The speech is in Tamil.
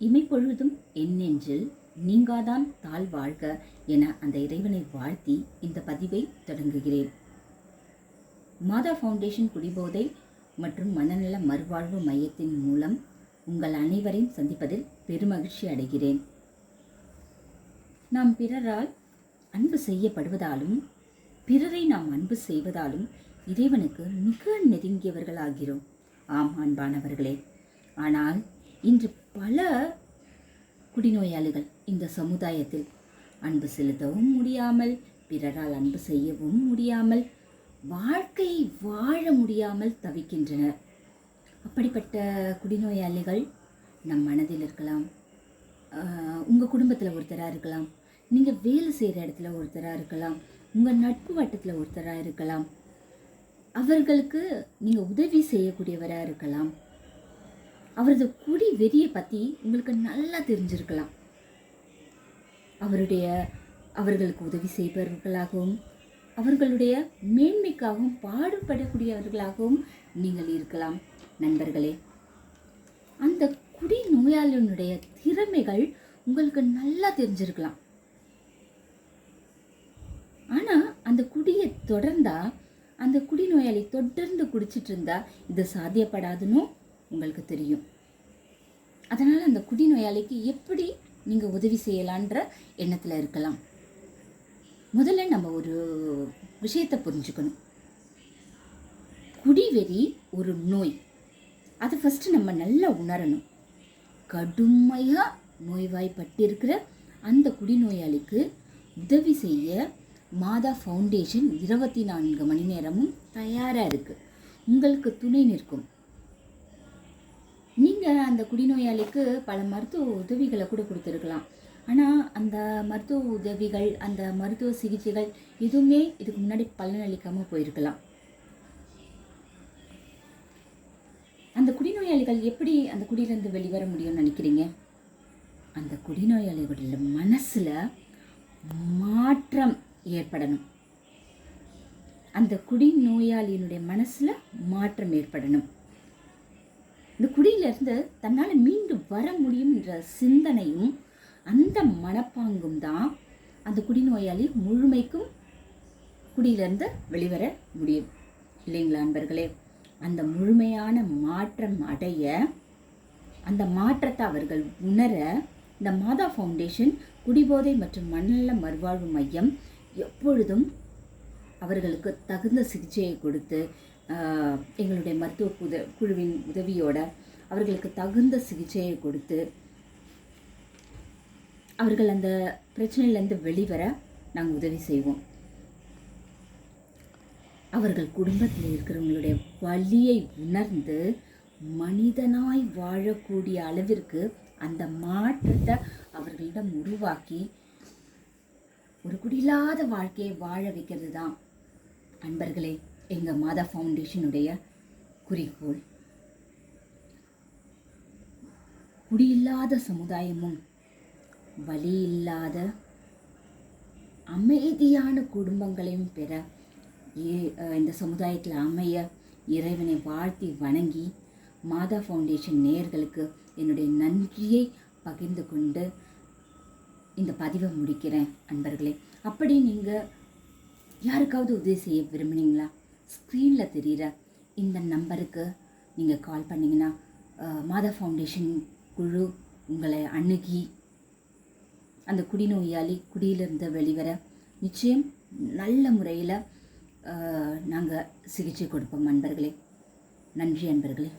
இமைப்பொழுதும் என் நெஞ்சில் நீங்காதான் தாழ் வாழ்க என அந்த இறைவனை வாழ்த்தி இந்த பதிவை தொடங்குகிறேன். மாதா ஃபவுண்டேஷன் குடிபோதை மற்றும் மனநல மறுவாழ்வு மையத்தின் மூலம் உங்கள் அனைவரையும் சந்திப்பதில் பெருமகிழ்ச்சி அடைகிறேன். நாம் பிறரால் அன்பு செய்யப்படுவதாலும் பிறரை நாம் அன்பு செய்வதாலும் இறைவனுக்கு மிக நெருங்கியவர்களாகிறோம். ஆம் அன்பானவர்களே, ஆனால் இன்று பல குடிநோயாளிகள் இந்த சமுதாயத்தில் அன்பு செலுத்தவும் முடியாமல், பிறரால் அன்பு செய்யவும் முடியாமல், வாழ்க்கையை வாழ முடியாமல் தவிக்கின்றனர். அப்படிப்பட்ட குடிநோயாளிகள் நம் மனதில் இருக்கலாம், உங்கள் குடும்பத்தில் ஒருத்தராக இருக்கலாம், நீங்கள் வேலை செய்கிற இடத்துல ஒருத்தராக இருக்கலாம், உங்கள் நட்பு வட்டத்தில் ஒருத்தராக இருக்கலாம், அவர்களுக்கு நீங்கள் உதவி செய்யக்கூடியவராக இருக்கலாம். அவரது குடி வெறியை பற்றி உங்களுக்கு நல்லா தெரிஞ்சிருக்கலாம். அவர்களுக்கு உதவி செய்பவர்களாகவும் அவர்களுடைய மேன்மைக்காகவும் பாடுபடக்கூடியவர்களாகவும் நீங்கள் இருக்கலாம். நண்பர்களே, அந்த குடி நோயாளியினுடைய திறமைகள் உங்களுக்கு நல்லா தெரிஞ்சிருக்கலாம். ஆனால் அந்த குடியை தொடர்ந்தா, அந்த குடிநோயாளி தொடர்ந்து குடிச்சிட்டு இருந்தா இது சாத்தியப்படாதுன்னு உங்களுக்கு தெரியும். அதனால் அந்த குடிநோயாளிக்கு எப்படி நீங்கள் உதவி செய்யலான்ற எண்ணத்தில் இருக்கலாம். முதல்ல நம்ம ஒரு விஷயத்தை புரிஞ்சுக்கணும். குடிவெறி ஒரு நோய். அதை ஃபஸ்ட்டு நம்ம நல்லா உணரணும். கடுமையாக நோய்வாய்ப்பட்டிருக்கிற அந்த குடிநோயாளிக்கு உதவி செய்ய மாதா ஃபவுண்டேஷன் 24 மணி நேரமும் தயாராக இருக்குது. உங்களுக்கு துணை நிற்கும். நீங்கள் அந்த குடிநோயாளிக்கு பல மருத்துவ உதவிகளை கூட கொடுத்துருக்கலாம். ஆனால் அந்த மருத்துவ உதவிகள், அந்த மருத்துவ சிகிச்சைகள் எதுவுமே இதுக்கு முன்னாடி பலனளிக்காமல் போயிருக்கலாம். அந்த குடிநோயாளிகள் எப்படி அந்த குடியிலேருந்து வெளிவர முடியும்னு நினைக்கிறீங்க? அந்த குடிநோயாளிகளுடைய மனசில் மாற்றம் ஏற்படணும். அந்த குடிநோயாளியினுடைய மனசில் மாற்றம் ஏற்படணும். இந்த குடியிலிருந்து தன்னால் மீண்டு வர முடியும் என்ற சிந்தனையும் அந்த மனப்பாங்கும் தான் அந்த குடிநோயாளி முழுமைக்கும் குடியிலிருந்து வெளிவர முடியும். இல்லைங்களா அன்பர்களே? அந்த முழுமையான மாற்றம் அடைய, அந்த மாற்றத்தை அவர்கள் உணர இந்த மாதா ஃபவுண்டேஷன் குடிபோதை மற்றும் மனநல மறுவாழ்வு மையம் எப்பொழுதும் அவர்களுக்கு தகுந்த சிகிச்சையை கொடுத்து, எங்களுடைய மருத்துவ குழுவின் உதவியோட அவர்களுக்கு தகுந்த சிகிச்சையை கொடுத்து அவர்கள் அந்த பிரச்சனையிலேருந்து வெளிவர நாங்கள் உதவி செய்வோம். அவர்கள் குடும்பத்தில் இருக்கிறவங்களுடைய வலியை உணர்ந்து மனிதனாய் வாழக்கூடிய அளவிற்கு அந்த மாற்றத்தை அவர்களிடம் உருவாக்கி ஒரு குடியில்லாத வாழ்க்கையை வாழ வைக்கிறது தான் அன்பர்களே எங்கள் மாதா ஃபவுண்டேஷனுடைய குறிக்கோள். குடியில்லாத சமுதாயமும் வலி இல்லாத அமைதியான குடும்பங்களையும் பெற இந்த சமுதாயத்தில் அமைய இறைவனை வாழ்த்தி வணங்கி மாதா ஃபவுண்டேஷன் நேயர்களுக்கு என்னுடைய நன்றியை பகிர்ந்து கொண்டு இந்த பதிவை முடிக்கிறேன் அன்பர்களே. அப்படி நீங்கள் யாருக்காவது உதவி செய்ய விரும்புனீங்களா? ஸ்க்ரீனில் தெரிகிற இந்த நம்பருக்கு நீங்கள் கால் பண்ணிங்கன்னா மாதா ஃபவுண்டேஷன் குழு உங்களை அணுகி அந்த குடிநோயாளி குடியிலிருந்து வெளிவர நிச்சயம் நல்ல முறையில் நாங்கள் சிகிச்சை கொடுப்போம் அன்பர்களே. நன்றி அன்பர்களே.